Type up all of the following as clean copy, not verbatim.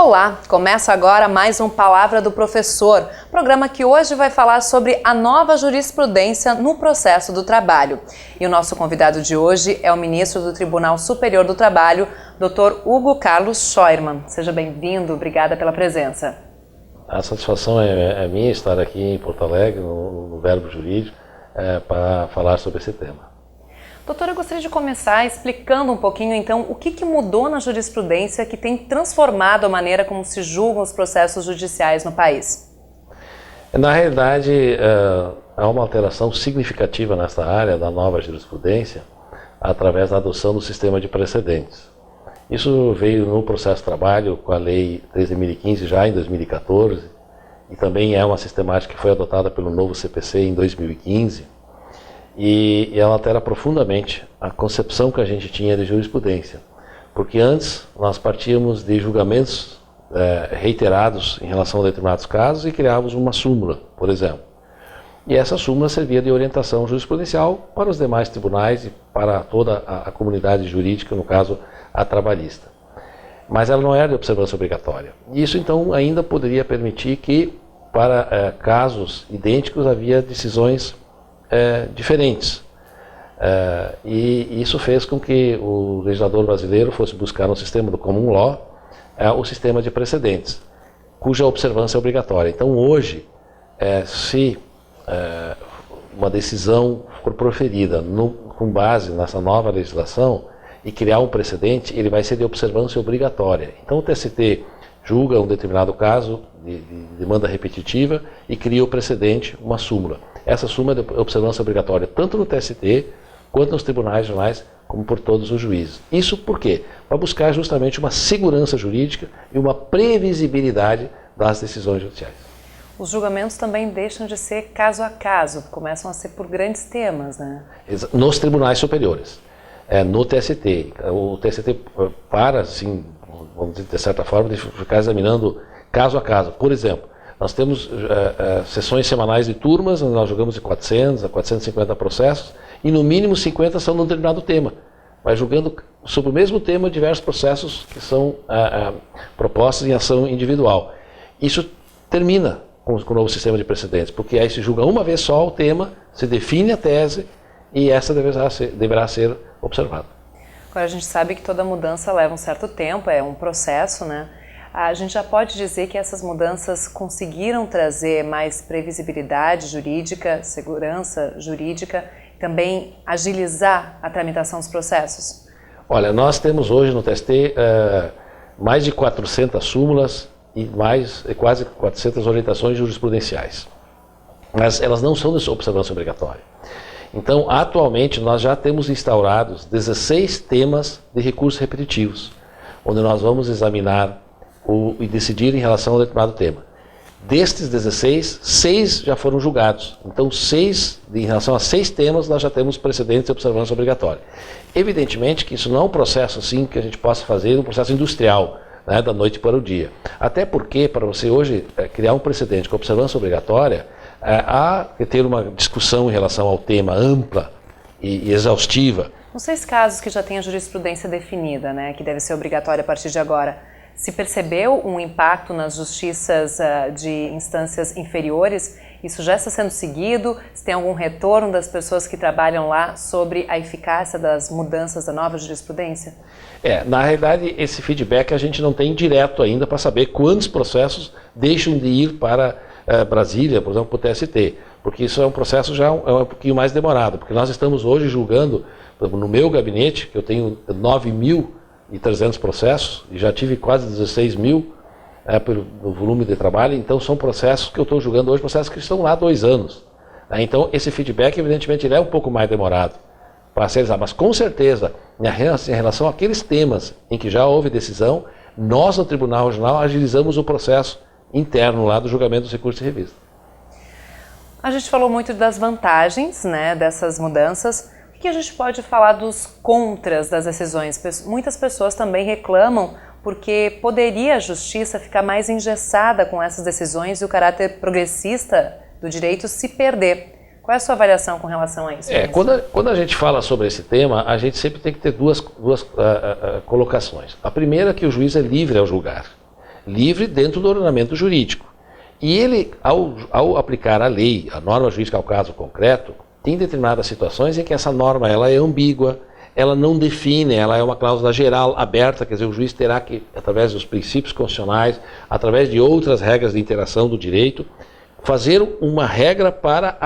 Olá, começa agora mais um Palavra do Professor, programa que hoje vai falar sobre a nova jurisprudência no processo do trabalho. E o nosso convidado de hoje é o ministro do Tribunal Superior do Trabalho, Dr. Hugo Carlos Scheuermann. Seja bem-vindo, obrigada pela presença. A satisfação é minha estar aqui em Porto Alegre, no Verbo Jurídico, para falar sobre esse tema. Doutor, eu gostaria de começar explicando um pouquinho, então, o que mudou na jurisprudência que tem transformado a maneira como se julgam os processos judiciais no país. Na realidade, há uma alteração significativa nessa área da nova jurisprudência através da adoção do sistema de precedentes. Isso veio no processo de trabalho com a Lei 13.015 já em 2014 e também é uma sistemática que foi adotada pelo novo CPC em 2015. E ela altera profundamente a concepção que a gente tinha de jurisprudência. Porque antes nós partíamos de julgamentos reiterados em relação a determinados casos e criávamos uma súmula, por exemplo. E essa súmula servia de orientação jurisprudencial para os demais tribunais e para toda a comunidade jurídica, no caso a trabalhista. Mas ela não era de observância obrigatória. Isso então ainda poderia permitir que para casos idênticos havia decisões diferentes. E isso fez com que o legislador brasileiro fosse buscar no sistema do common law o sistema de precedentes, cuja observância é obrigatória. Então hoje, se uma decisão for proferida com base nessa nova legislação e criar um precedente, ele vai ser de observância obrigatória. Então o TST julga um determinado caso de demanda repetitiva e cria o precedente, uma súmula. Essa súmula é de observância obrigatória tanto no TST quanto nos tribunais regionais, como por todos os juízes. Isso por quê? Para buscar justamente uma segurança jurídica e uma previsibilidade das decisões judiciais. Os julgamentos também deixam de ser caso a caso, começam a ser por grandes temas, né? Nos tribunais superiores. No TST. O TST para, assim, vamos dizer, de certa forma, de ficar examinando caso a caso. Por exemplo, nós temos sessões semanais de turmas, onde nós julgamos de 400 a 450 processos, e no mínimo 50 são num determinado tema. Vai julgando sobre o mesmo tema diversos processos que são propostos em ação individual. Isso termina com o novo sistema de precedentes, porque aí se julga uma vez só o tema, se define a tese, e essa deverá ser observada. Agora a gente sabe que toda mudança leva um certo tempo, é um processo, né? A gente já pode dizer que essas mudanças conseguiram trazer mais previsibilidade jurídica, segurança jurídica, também agilizar a tramitação dos processos? Olha, nós temos hoje no TST mais de 400 súmulas e quase 400 orientações jurisprudenciais. Mas elas não são de observância obrigatória. Então, atualmente, nós já temos instaurados 16 temas de recursos repetitivos, onde nós vamos examinar e decidir em relação a um determinado tema. Destes 16, 6 já foram julgados. Então, em relação a 6 temas, nós já temos precedentes de observância obrigatória. Evidentemente que isso não é um processo assim que a gente possa fazer, um processo industrial, né, da noite para o dia. Até porque, para você hoje criar um precedente com observância obrigatória, há que ter uma discussão em relação ao tema ampla e exaustiva. Nos 6 casos que já tem a jurisprudência definida, né, que deve ser obrigatória a partir de agora, se percebeu um impacto nas justiças de instâncias inferiores? Isso já está sendo seguido? Se tem algum retorno das pessoas que trabalham lá sobre a eficácia das mudanças da nova jurisprudência? Na realidade, esse feedback a gente não tem direto ainda para saber quantos processos deixam de ir para Brasília, por exemplo, para o TST, porque isso é um processo já um pouquinho mais demorado, porque nós estamos hoje julgando, no meu gabinete, que eu tenho 9.300 processos, e já tive quase 16 mil pelo volume de trabalho, então são processos que eu estou julgando hoje, processos que estão lá há 2 anos. Então esse feedback, evidentemente, ele é um pouco mais demorado para ser realizado, mas com certeza, em relação àqueles temas em que já houve decisão, nós no Tribunal Regional agilizamos o processo interno lá do julgamento dos recursos de revista. A gente falou muito das vantagens, né, dessas mudanças. O que a gente pode falar dos contras das decisões? Muitas pessoas também reclamam porque poderia a justiça ficar mais engessada com essas decisões e o caráter progressista do direito se perder. Qual é a sua avaliação com relação a isso? Quando a gente fala sobre esse tema, a gente sempre tem que ter duas colocações. A primeira é que o juiz é livre ao julgar. livre dentro do ordenamento jurídico. E ele, ao aplicar a lei, a norma jurídica ao caso concreto, tem determinadas situações em que essa norma ela é ambígua, ela não define, ela é uma cláusula geral, aberta, quer dizer, o juiz terá que, através dos princípios constitucionais, através de outras regras de interação do direito, fazer uma regra para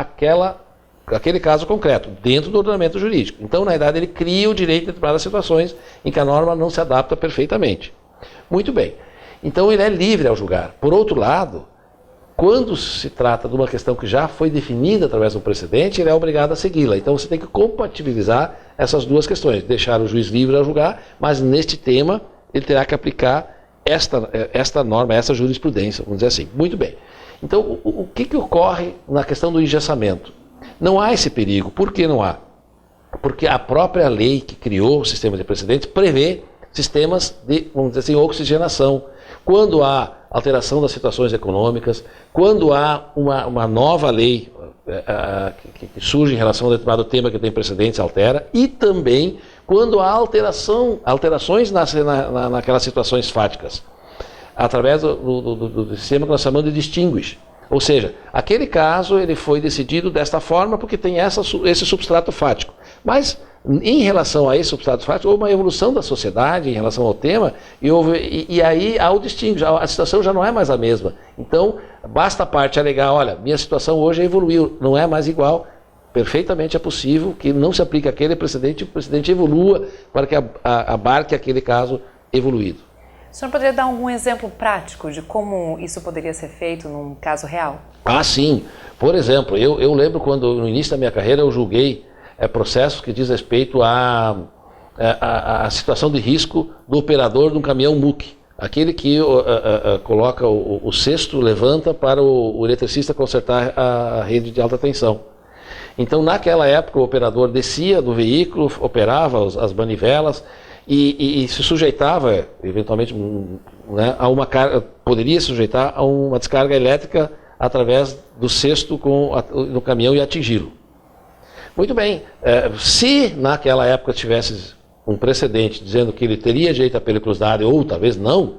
aquele caso concreto, dentro do ordenamento jurídico. Então, na verdade, ele cria o direito de determinadas situações em que a norma não se adapta perfeitamente. Muito bem. Então, ele é livre ao julgar. Por outro lado, quando se trata de uma questão que já foi definida através do precedente, ele é obrigado a segui-la. Então, você tem que compatibilizar essas duas questões, deixar o juiz livre ao julgar, mas neste tema ele terá que aplicar esta norma, essa jurisprudência, vamos dizer assim. Muito bem. Então, o que ocorre na questão do engessamento? Não há esse perigo. Por que não há? Porque a própria lei que criou o sistema de precedentes prevê sistemas de, vamos dizer assim, oxigenação. Quando há alteração das situações econômicas, quando há uma nova lei que surge em relação a determinado tema que tem precedentes, altera, e também quando há alterações naquelas situações fáticas, através do sistema que nós chamamos de distinguish. Ou seja, aquele caso ele foi decidido desta forma porque tem esse substrato fático. Mas, em relação a esse substrato fático, houve uma evolução da sociedade em relação ao tema e aí há o distinguish, a situação já não é mais a mesma. Então, basta a parte alegar, olha, minha situação hoje evoluiu, não é mais igual. Perfeitamente é possível que não se aplique aquele precedente, o precedente evolua para que abarque aquele caso evoluído. O senhor poderia dar algum exemplo prático de como isso poderia ser feito num caso real? Ah, sim. Por exemplo, eu lembro quando no início da minha carreira eu julguei processos que diz respeito à situação de risco do operador de um caminhão MUC. Aquele que coloca o cesto, levanta para o eletricista consertar a rede de alta tensão. Então, naquela época, o operador descia do veículo, operava as manivelas, e se sujeitava, eventualmente, né, poderia se sujeitar a uma descarga elétrica através do cesto no caminhão e atingi-lo. Muito bem, se naquela época tivesse um precedente dizendo que ele teria direito à periculosidade ou talvez não,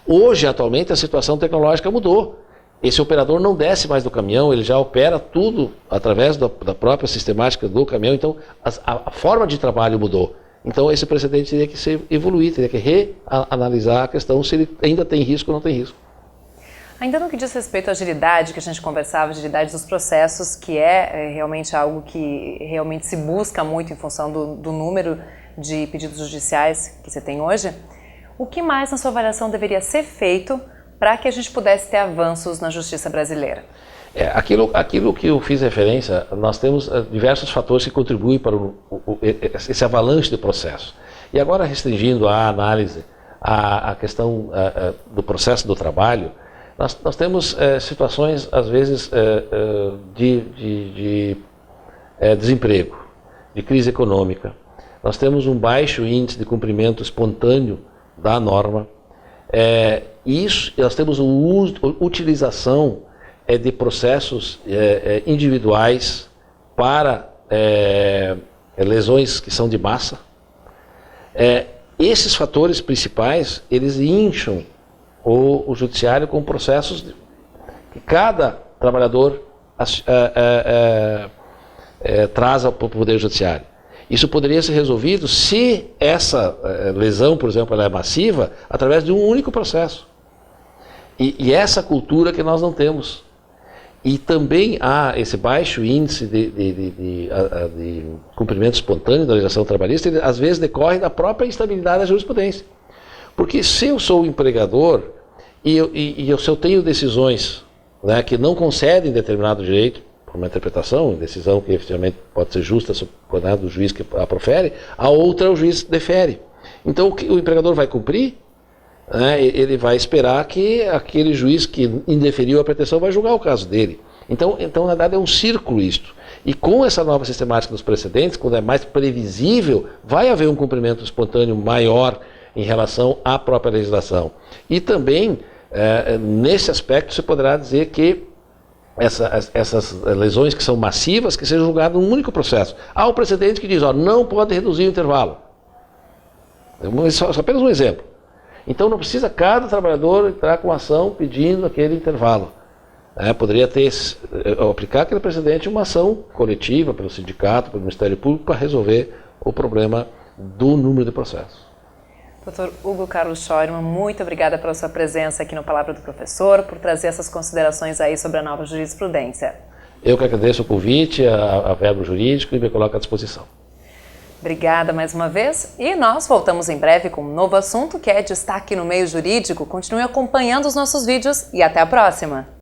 hoje, atualmente, a situação tecnológica mudou. Esse operador não desce mais do caminhão, ele já opera tudo através da própria sistemática do caminhão, então a forma de trabalho mudou. Então, esse precedente teria que ser evoluído, teria que reanalisar a questão se ele ainda tem risco ou não tem risco. Ainda no que diz respeito à agilidade, que a gente conversava, agilidade dos processos, que é realmente algo que realmente se busca muito em função do número de pedidos judiciais que você tem hoje, o que mais, na sua avaliação, deveria ser feito para que a gente pudesse ter avanços na justiça brasileira? Aquilo que eu fiz referência, nós temos diversos fatores que contribuem para esse avalanche de processo. E agora, restringindo a análise à questão do processo do trabalho, nós temos situações, às vezes, de desemprego, de crise econômica. Nós temos um baixo índice de cumprimento espontâneo da norma. Nós temos utilização de processos individuais para lesões que são de massa. Esses fatores principais, eles incham o judiciário com processos que cada trabalhador traz ao Poder Judiciário. Isso poderia ser resolvido se essa lesão, por exemplo, ela é massiva, através de um único processo. E essa cultura que nós não temos. E também há esse baixo índice de cumprimento espontâneo da legislação trabalhista, ele, às vezes decorre da própria instabilidade da jurisprudência. Porque se eu sou empregador e se eu tenho decisões, né, que não concedem determinado direito, por uma interpretação, decisão que efetivamente pode ser justa, né, do juiz que a profere, a outra o juiz defere. Então o empregador vai cumprir, né, ele vai esperar que aquele juiz que indeferiu a pretensão vai julgar o caso dele. Então, na verdade, é um círculo isto. E com essa nova sistemática dos precedentes, quando é mais previsível, vai haver um cumprimento espontâneo maior em relação à própria legislação. E também, nesse aspecto, se poderá dizer que essas lesões que são massivas, que sejam julgadas num único processo. Há um precedente que diz, não pode reduzir o intervalo. Só apenas um exemplo. Então não precisa cada trabalhador entrar com ação pedindo aquele intervalo. Poderia aplicar aquele precedente uma ação coletiva pelo sindicato, pelo Ministério Público, para resolver o problema do número de processos. Dr. Hugo Carlos Scheuermann, muito obrigada pela sua presença aqui no Palavra do Professor, por trazer essas considerações aí sobre a nova jurisprudência. Eu que agradeço o convite, a Verbo Jurídico, e me coloco à disposição. Obrigada mais uma vez e nós voltamos em breve com um novo assunto que é destaque no meio jurídico. Continue acompanhando os nossos vídeos e até a próxima!